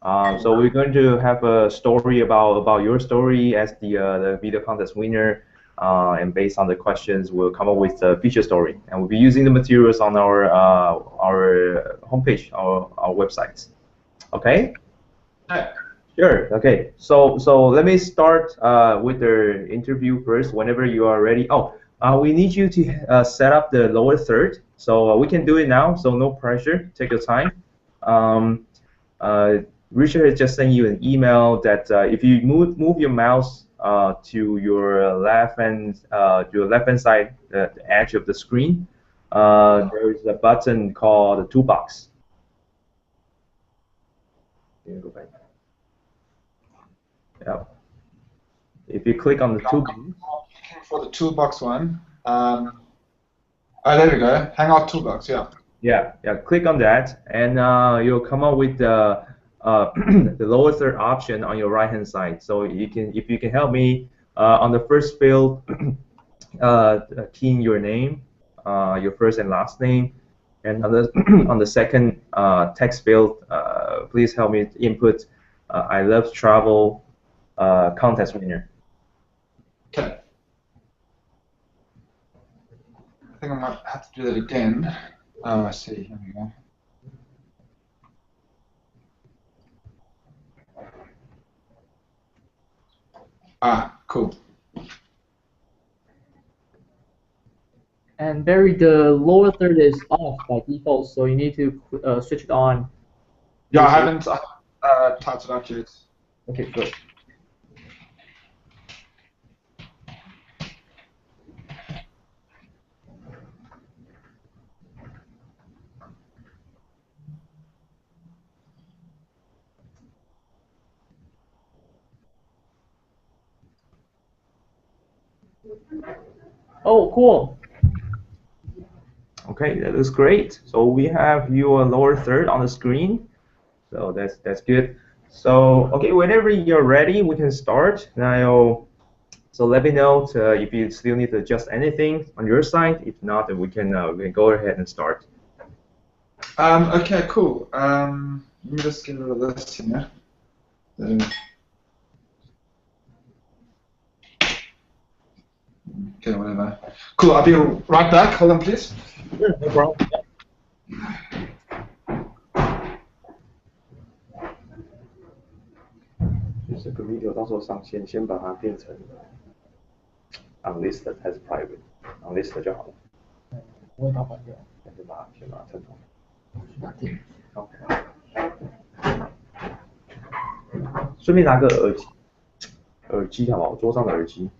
So we're going to have a story about your story as the video contest winner, and based on the questions, we'll come up with a feature story, and we'll be using the materials on our homepage, our websites. Okay. Yeah. Sure. Okay. So let me start with the interview first. Whenever you are ready. Oh, we need you to set up the lower third. So we can do it now. So no pressure. Take your time. Um, uh, Richard has just sent you an email that if you move your mouse to your left hand side, the edge of the screen, there is a button called the toolbox. Can you go back? Yeah. If you click on the toolbox. I'm looking for the toolbox one. Oh, there we go. Hangout toolbox. Yeah. Yeah. Click on that, and you'll come up with the the lower third option on your right hand side. So if you can help me on the first field, key in your name, your first and last name, and on the on the second text field, please help me input I love travel contest winner. Okay. I think I might have to do that again. Oh, I see. Here we go. Ah, cool. And Barry, the lower third is off by default, so you need to switch it on. Yeah, I haven't typed it out yet. Okay, good. Oh, cool. Okay, that looks great. So we have your lower third on the screen. So that's good. So okay, whenever you're ready, we can start. Now, so let me know if you still need to adjust anything on your side. If not, then we can go ahead and start. Okay, cool. Let me just get rid of this here. Okay, whatever. Cool, I'll be right back. Hold on, please. Sure, no problem. 这个 video 到时候上线，先把它变成 unlisted 还是 private？unlisted 就好了。我会把它关掉。先把它删除。打定。OK。顺便拿个耳机好不好？桌上的耳机。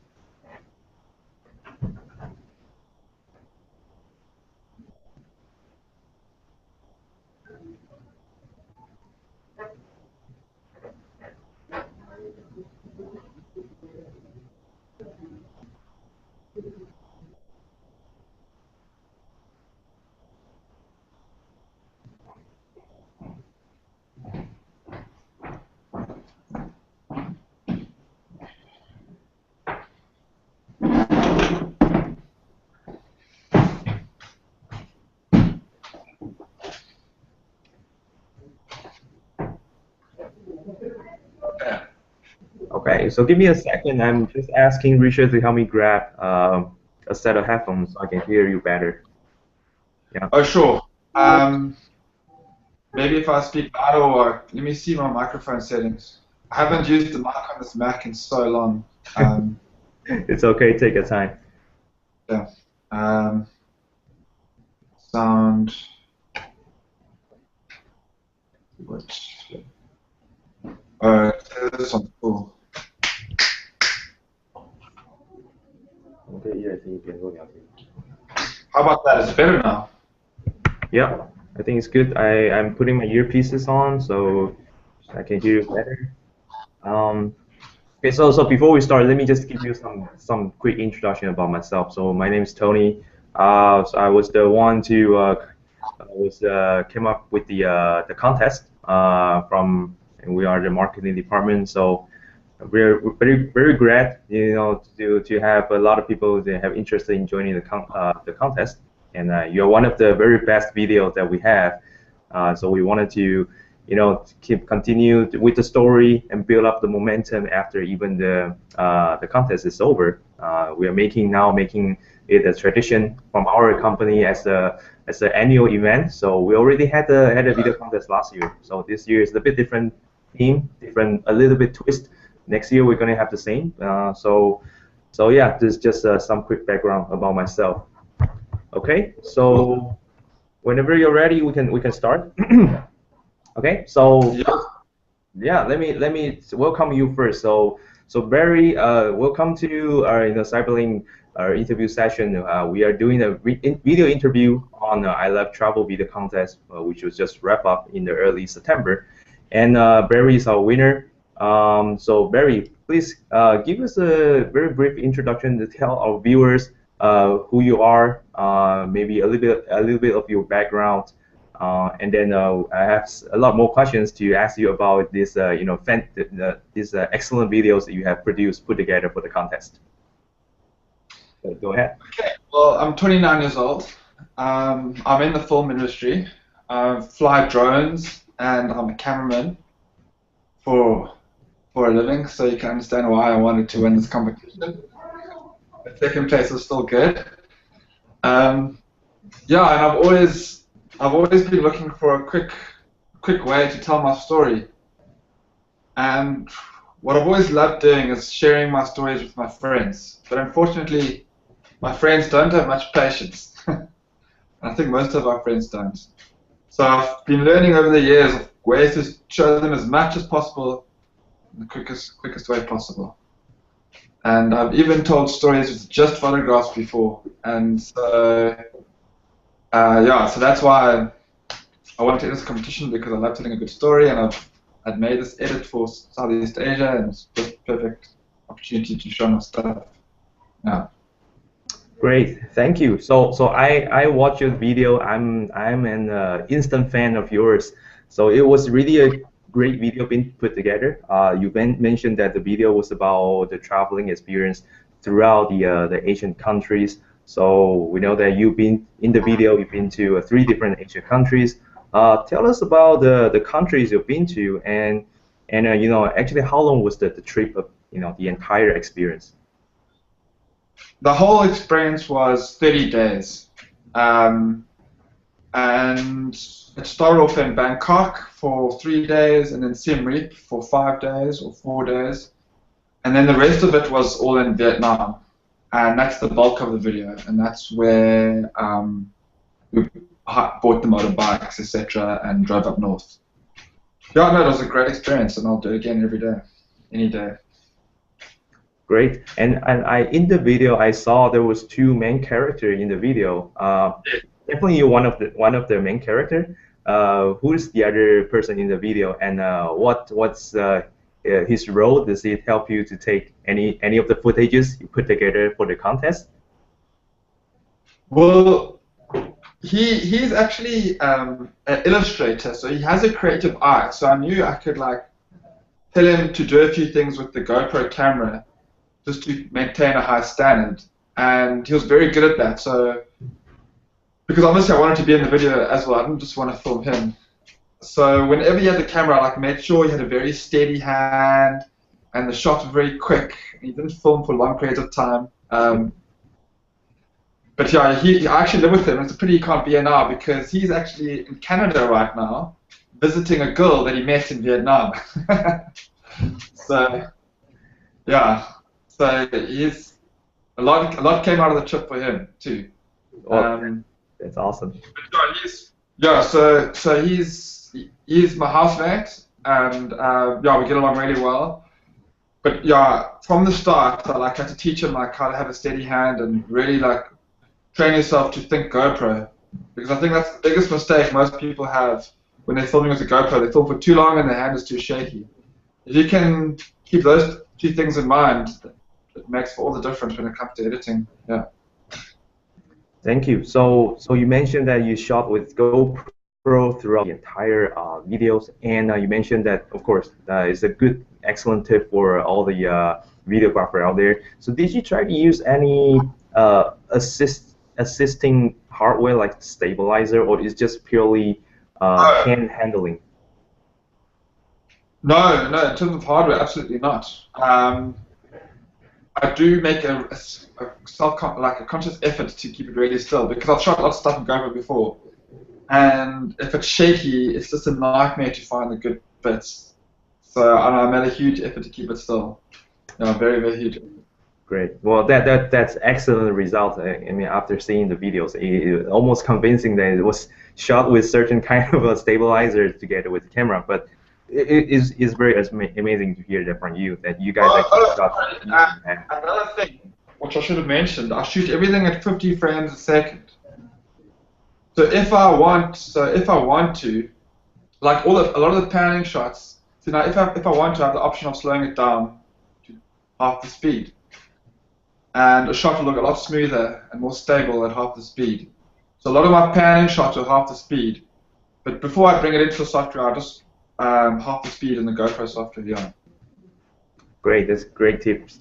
Okay, so give me a second. I'm just asking Richard to help me grab a set of headphones so I can hear you better. Yeah. Oh, sure. Maybe if I speak louder, or let me see my microphone settings. I haven't used the mic on this Mac in so long. It's okay. Take your time. Yeah. Sound. Which? This one's cool. How about that? Is it better now? Yeah, I think it's good. I'm putting my earpieces on so I can hear you better. Okay, so before we start, let me just give you some quick introduction about myself. So my name is Tony. So I was the one to came up with the contest and we are the marketing department. So we're very glad, to have a lot of people that have interest in joining the contest. And you're one of the very best videos that we have. So we wanted to keep continue with the story and build up the momentum after even the contest is over. We are making it a tradition from our company as an annual event. So we already had a video contest last year. So this year is a bit different theme, a little bit twist. Next year we're gonna have the same. So yeah, this is just some quick background about myself. Okay, so whenever you're ready, we can start. Okay, so yeah, let me welcome you first. So Barry, welcome to our CyberLink interview session. We are doing a video interview on I Love Travel video contest, which was just wrapped up in the early September, and Barry is our winner. So Barry, please give us a very brief introduction to tell our viewers who you are, maybe a little bit of your background. And then I have a lot more questions to ask you about this, these excellent videos that you have put together for the contest. So go ahead. Okay, well, I'm 29 years old. I'm in the film industry. I fly drones, and I'm a cameraman for a living, so you can understand why I wanted to win this competition. The second place was still good. Yeah, and I've always been looking for a quick way to tell my story. And what I've always loved doing is sharing my stories with my friends. But unfortunately, my friends don't have much patience. I think most of our friends don't. So I've been learning over the years of ways to show them as much as possible in the quickest way possible. And I've even told stories with just photographs before. And so yeah, so that's why I wanted to enter this competition, because I love telling a good story, and I'd made this edit for Southeast Asia, and it's just a perfect opportunity to show my stuff. Yeah. Great, thank you. So I watched your video. I'm an instant fan of yours. So it was really a great video being put together. You mentioned that the video was about the traveling experience throughout the Asian countries. So we know that you've been in the video. You've been to 3 different Asian countries. Tell us about the countries you've been to, and actually how long was the trip of the entire experience? The whole experience was 30 days, and it started off in Bangkok for 3 days, and then Siem Reap for 5 days or 4 days, and then the rest of it was all in Vietnam. And that's the bulk of the video, and that's where we bought the motorbikes, etc., and drove up north. Yeah, no, it was a great experience, and I'll do it again every day, any day. Great. And in the video I saw there was 2 main characters in the video. Definitely you're one of the main character. Who is the other person in the video, and what's his role? Does it help you to take any of the footages you put together for the contest? Well, he's actually an illustrator, so he has a creative eye. So I knew I could tell him to do a few things with the GoPro camera just to maintain a high standard, and he was very good at that. So because obviously I wanted to be in the video as well, I didn't just want to film him. So whenever he had the camera, I made sure he had a very steady hand, and the shots were very quick. He didn't film for long periods of time. But yeah, I actually live with him. It's a pity he can't be here now, because he's actually in Canada right now, visiting a girl that he met in Vietnam. So yeah, so he's a lot came out of the trip for him too. That's awesome. Yeah, so he's my housemate, and yeah, we get along really well. But yeah, from the start, I had to teach him how to have a steady hand and really train yourself to think GoPro, because I think that's the biggest mistake most people have when they're filming with a GoPro. They film for too long and their hand is too shaky. If you can keep those 2 things in mind, it makes all the difference when it comes to editing. Yeah. Thank you. So you mentioned that you shot with GoPro throughout the entire videos, and you mentioned that, of course, it's a good, excellent tip for all the videographer out there. So did you try to use any assisting hardware like stabilizer, or is just purely hand handling? No, no, in terms of hardware, absolutely not. I do make a like a conscious effort to keep it really still because I've shot lots of stuff in GoPro before, and if it's shaky, it's just a nightmare to find the good bits. So I made a huge effort to keep it still. No, very, very huge. Great. Well, that's excellent result. I mean, after seeing the videos, it almost convincing that it was shot with certain kind of a stabilizer together with the camera. But it is very amazing to hear that from you that you guys actually shot Sorry, using that. another thing, which I should have mentioned, I shoot everything at 50 frames a second. So if I want to, like a lot of the panning shots. So now, if I want to, I have the option of slowing it down to half the speed, and a shot will look a lot smoother and more stable at half the speed. So a lot of my panning shots are half the speed, but before I bring it into the software, I just half the speed in the GoPro software. Yeah. Great. That's great tips.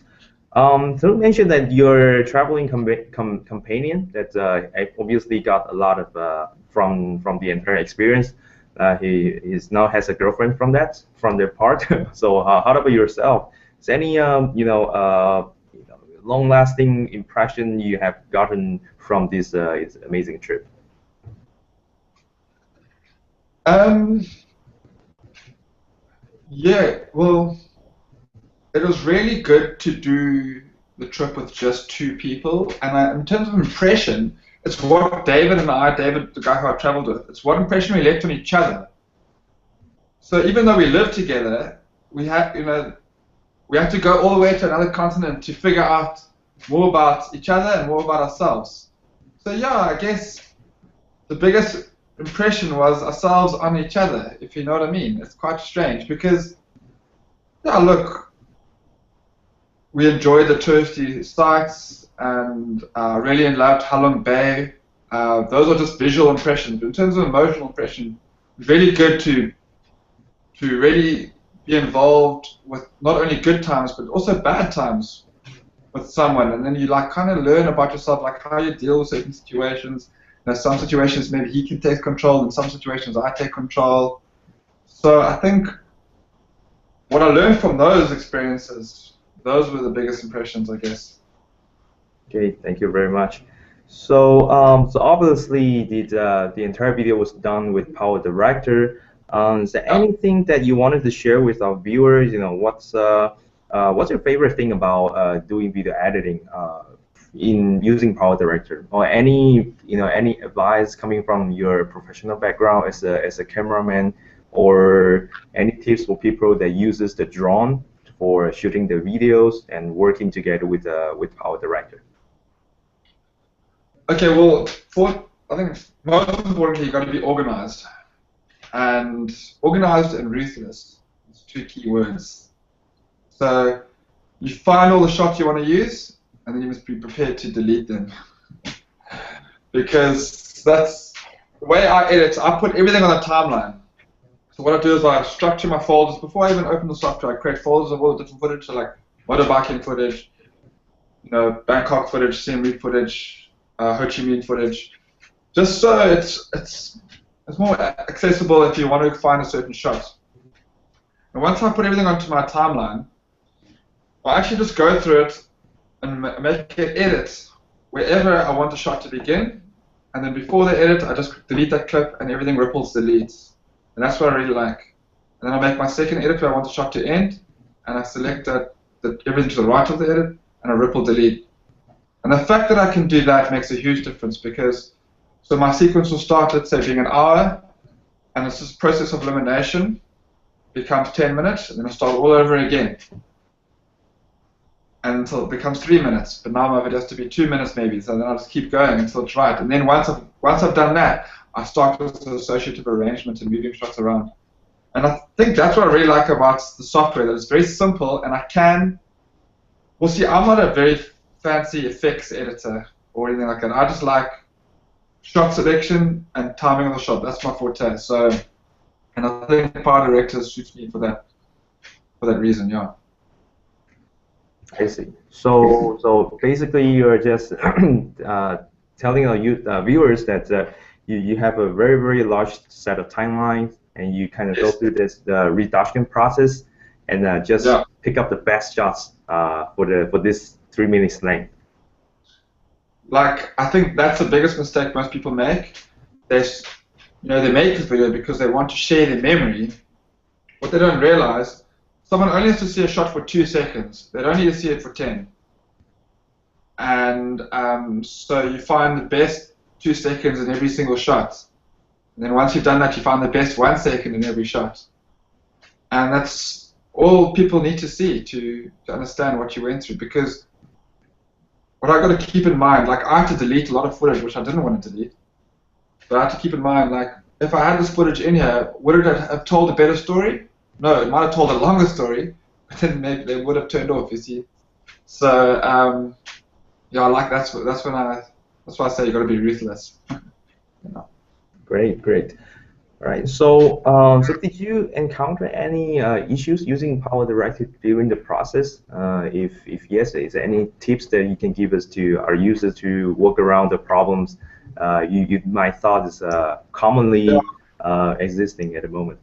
So you mentioned that your traveling companion that obviously got a lot of from the entire experience. He is now has a girlfriend from their part. So how about yourself? Is any long-lasting impression you have gotten from this amazing trip? Um. Yeah. Well, it was really good to do the trip with just two people, and in terms of impression, it's what David, the guy who I traveled with, it's what impression we left on each other. So even though we lived together, we had to go all the way to another continent to figure out more about each other and more about ourselves. So yeah, I guess the biggest impression was ourselves on each other, if you know what I mean. It's quite strange because, yeah, look, we enjoyed the touristy sites and really loved Halong Bay. Those are just visual impressions. But in terms of emotional impression, it's really good to really be involved with not only good times but also bad times with someone, and then you like kind of learn about yourself, like how you deal with certain situations. You know, some situations maybe he can take control, and some situations I take control. So I think what I learned from those experiences, those were the biggest impressions, I guess. Okay, thank you very much. So, so obviously the entire video was done with Power Director. Is there Yeah. anything that you wanted to share with our viewers? You know, what's your favorite thing about doing video editing in using Power Director, or any advice coming from your professional background as a cameraman, or any tips for people that uses the drone for shooting the videos and working together with Power Director? Okay, well, I think most importantly, you've got to be organized. And organized and ruthless is two key words. So you find all the shots you want to use, and then you must be prepared to delete them. Because that's the way I edit. I put everything on a timeline. So what I do is I structure my folders. Before I even open the software, I create folders of all the different footage, so like motorbiking footage, Bangkok footage, Siem Reap footage, Ho Chi Minh footage. Just so it's more accessible if you want to find a certain shot. And once I put everything onto my timeline, I actually just go through it and make an edit wherever I want the shot to begin. And then before the edit, I just delete that clip and everything ripples deletes. And that's what I really like. And then I make my second edit where I want the shot to end, and I select everything to the right of the edit, and I ripple delete. And the fact that I can do that makes a huge difference because so my sequence will start, let's say, being an hour, and it's this process of elimination becomes 10 minutes, and then I start all over again. And until it becomes 3 minutes, but now my video has to be 2 minutes maybe, so then I'll just keep going until it's right. And then once I've done that, I start with the associative arrangement and moving shots around. And I think that's what I really like about the software, that it's very simple, and well, see, I'm not a very fancy effects editor or anything like that. I just like shot selection and timing of the shot. That's my forte. So, and I think Power Director suits me for that reason, yeah. I see. So basically, you're just telling our viewers that you have a very large set of timelines, and you kind of go through this reduction process and just pick up the best shots for this 3 minutes length. Like, I think that's the biggest mistake most people make. They make this video because they want to share their memory. What they don't realize, someone only has to see a shot for 2 seconds. They don't need to see it for 10. And so you find the best 2 seconds in every single shot. And then once you've done that, you find the best 1 second in every shot. And that's all people need to see to understand what you went through. Because what I've got to keep in mind, like, I had to delete a lot of footage which I didn't want to delete. But I have to keep in mind, like, if I had this footage in here, would it have told a better story? No, it might have told a longer story, but then maybe they would have turned off, you see. So, yeah, like that's why I say you got to be ruthless. Great. All right. So, so did you encounter any issues using Power Directive during the process? If yes, is there any tips that you can give us to our users to work around the problems you might thought is commonly existing at the moment?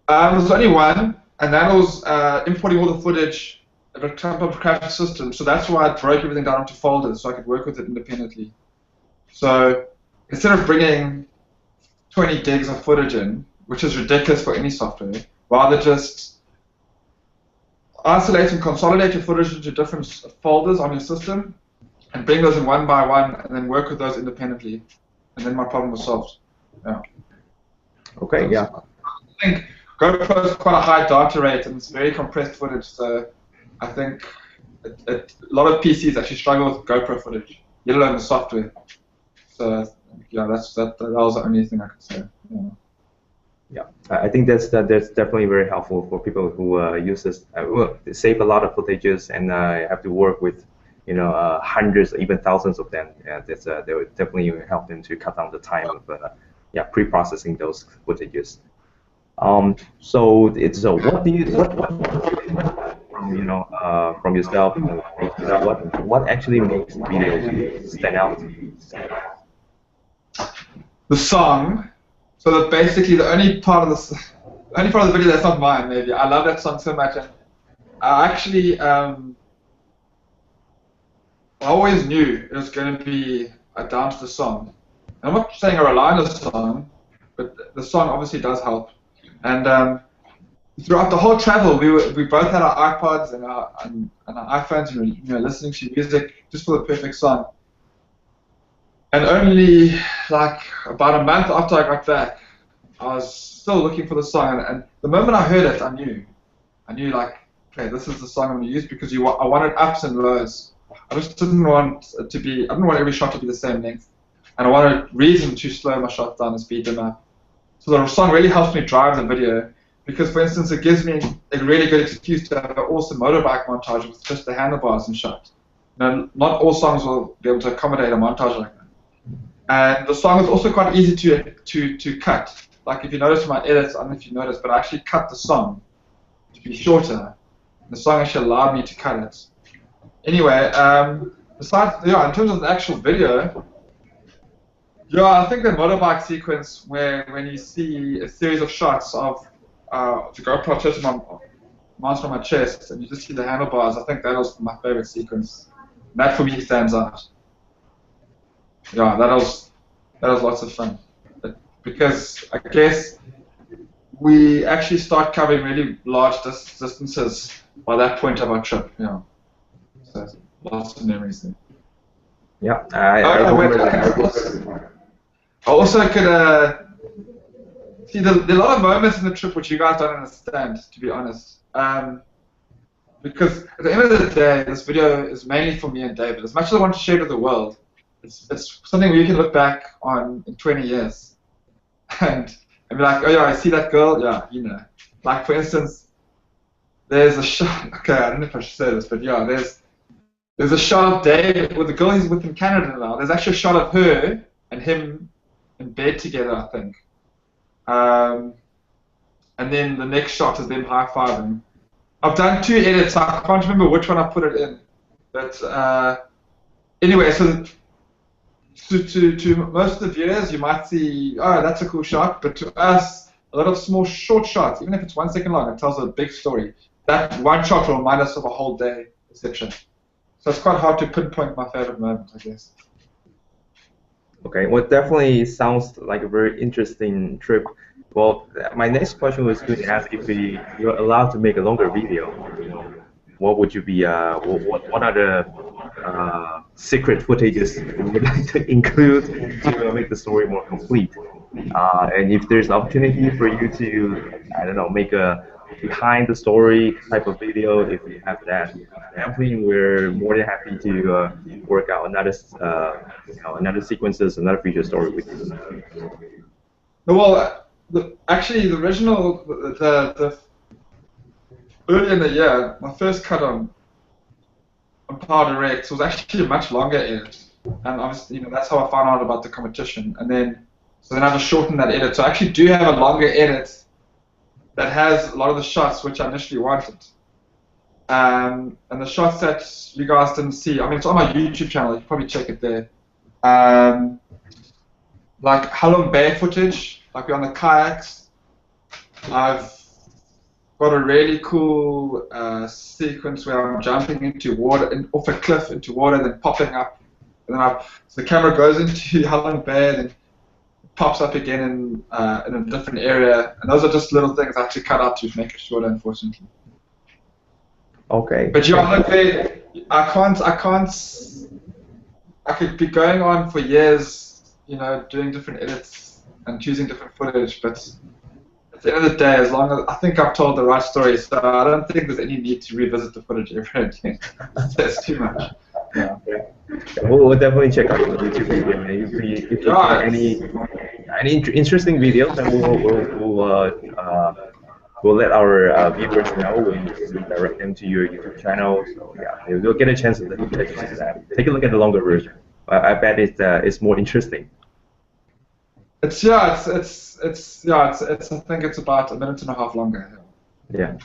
There's only one, and that was importing all the footage of a crashed system. So that's why I broke everything down into folders so I could work with it independently. So instead of bringing 20 gigs of footage in, which is ridiculous for any software, rather just isolate and consolidate your footage into different folders on your system and bring those in one by one and then work with those independently. And then my problem was solved. Yeah. Okay, yeah. I think GoPro is quite a high data rate and it's very compressed footage, so I think a lot of PCs actually struggle with GoPro footage, let alone the software. So yeah, that was the only thing I could say. Yeah, I think that's definitely very helpful for people who use this. They save a lot of footages and have to work with, hundreds, even thousands of them. Yeah, that would definitely help them to cut down the time of pre-processing those footages. So what do you from yourself? What actually makes videos stand out? The song. So that basically the only part of the video that's not mine, maybe. I love that song so much, and I actually I always knew it was going to be down to the song. I'm not saying I rely on the song, but the song obviously does help. And throughout the whole travel, we both had our iPods and our iPhones, listening to music just for the perfect song. And only like about a month after I got back, I was still looking for the song. And the moment I heard it, I knew like, okay, this is the song I'm going to use because I wanted ups and lows. I just didn't want it to be. I didn't want every shot to be the same length, and I wanted reason to slow my shots down and speed them up. So the song really helps me drive the video because, for instance, it gives me a really good excuse to have an awesome motorbike montage with just the handlebars and shot. Not all songs will be able to accommodate a montage like that. And the song is also quite easy to cut. Like if you notice in my edits, I don't know if you noticed, but I actually cut the song to be shorter. The song actually allowed me to cut it. Anyway, besides, in terms of the actual video, I think the motorbike sequence when you see a series of shots of the GoPro just mounted on my chest and you just see the handlebars, I think that was my favorite sequence. And that for me stands out. Yeah, that was lots of fun. Because I guess we actually start covering really large distances by that point of our trip. Yeah. So lots of memories there. Yeah, I also could see there are a lot of moments in the trip which you guys don't understand, to be honest. Because at the end of the day, this video is mainly for me and David. As much as I want to share it with the world, it's something we can look back on in 20 years and be like, oh yeah, I see that girl, yeah, Like for instance, there's a shot. Okay, I don't know if I should say this, but yeah, there's a shot of David with the girl he's with in Canada now. There's actually a shot of her and him in bed together, I think. And then the next shot is them high-fiving. I've done 2 edits. I can't remember which one I put it in. But anyway, so to most of the viewers, you might see, oh, that's a cool shot. But to us, a lot of small short shots, even if it's 1 second long, it tells a big story. That one shot will remind us of a whole day, etc. So it's quite hard to pinpoint my favorite moment, I guess. Okay, well, definitely sounds like a very interesting trip. Well, my next question was going to ask if you're allowed to make a longer video. What would you be? What are the secret footages you would like to include to make the story more complete? And if there's an opportunity for you to, I don't know, make a behind the story type of video, if you have that, definitely we're more than happy to work out another, another sequences, another feature story with you. Well, actually, the original, the early in the year, my first cut on Power Direct was actually a much longer edit, and obviously, that's how I found out about the competition. And then, so then I just shortened that edit. So I actually do have a longer edit that has a lot of the shots which I initially wanted. And the shots that you guys didn't see, I mean, it's on my YouTube channel. You can probably check it there. Like Halong Bay footage, like we're on the kayaks. I've got a really cool sequence where I'm jumping into water, off a cliff into water, then popping up, and then so the camera goes into Halong Bay, and then pops up again in a different area. And those are just little things I actually cut out to make it shorter, unfortunately. Okay. But yeah, I could be going on for years, doing different edits and choosing different footage, but at the end of the day, as long as I think I've told the right story, so I don't think there's any need to revisit the footage ever again. That's too much. Yeah. We'll definitely check out the YouTube video. If you find any interesting videos, then we'll let our viewers know. We'll direct them to your YouTube channel. So yeah, they'll get a chance to take a look at the longer version. I bet it's more interesting. I think it's about 1.5 minutes longer. Yeah.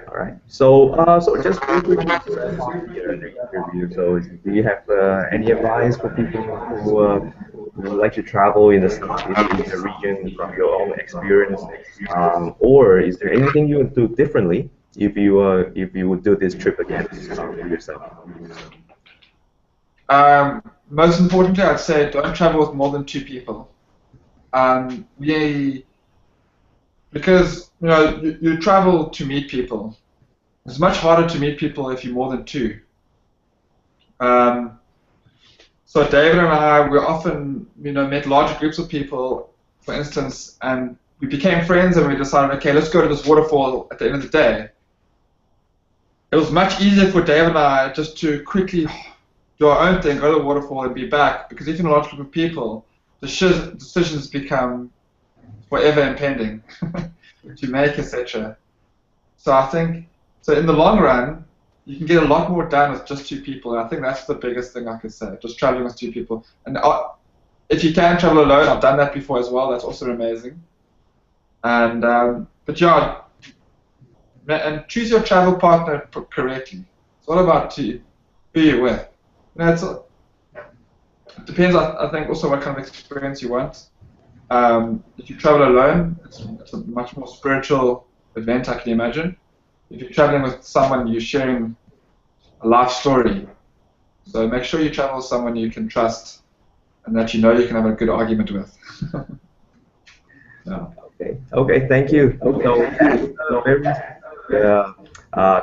All right. So just briefly the interview. So do you have any advice for people who would like to travel in the region from your own experience, or is there anything you would do differently if you would do this trip again for yourself? Most importantly, I'd say don't travel with more than 2 people. Because you travel to meet people. It's much harder to meet people if you're more than 2. So David and I, we often met large groups of people, for instance, and we became friends, and we decided, okay, let's go to this waterfall at the end of the day. It was much easier for David and I just to quickly do our own thing, go to the waterfall, and be back, because if you're in a large group of people, the decisions become forever impending to make, etc. So I think, in the long run, you can get a lot more done with just 2 people, and I think that's the biggest thing I could say, just traveling with 2 people. And if you can travel alone, I've done that before as well, that's also amazing. And but yeah, and choose your travel partner correctly. It's all about who you're with. It depends, I think, also what kind of experience you want. If you travel alone, it's a much more spiritual event, I can imagine. If you're traveling with someone, you're sharing a life story. So make sure you travel with someone you can trust and that you can have a good argument with. Yeah. Okay, thank you. So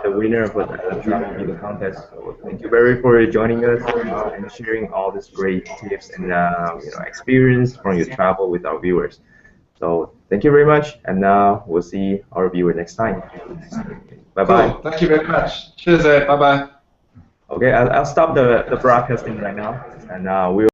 the winner of the travel video contest. So thank you very for joining us and sharing all these great tips and experience from your travel with our viewers. So thank you very much, and we'll see our viewer next time. Bye bye. Cool. Thank you very much. Cheers, Ed. Bye bye. Okay, I'll stop the broadcasting right now, and we'll.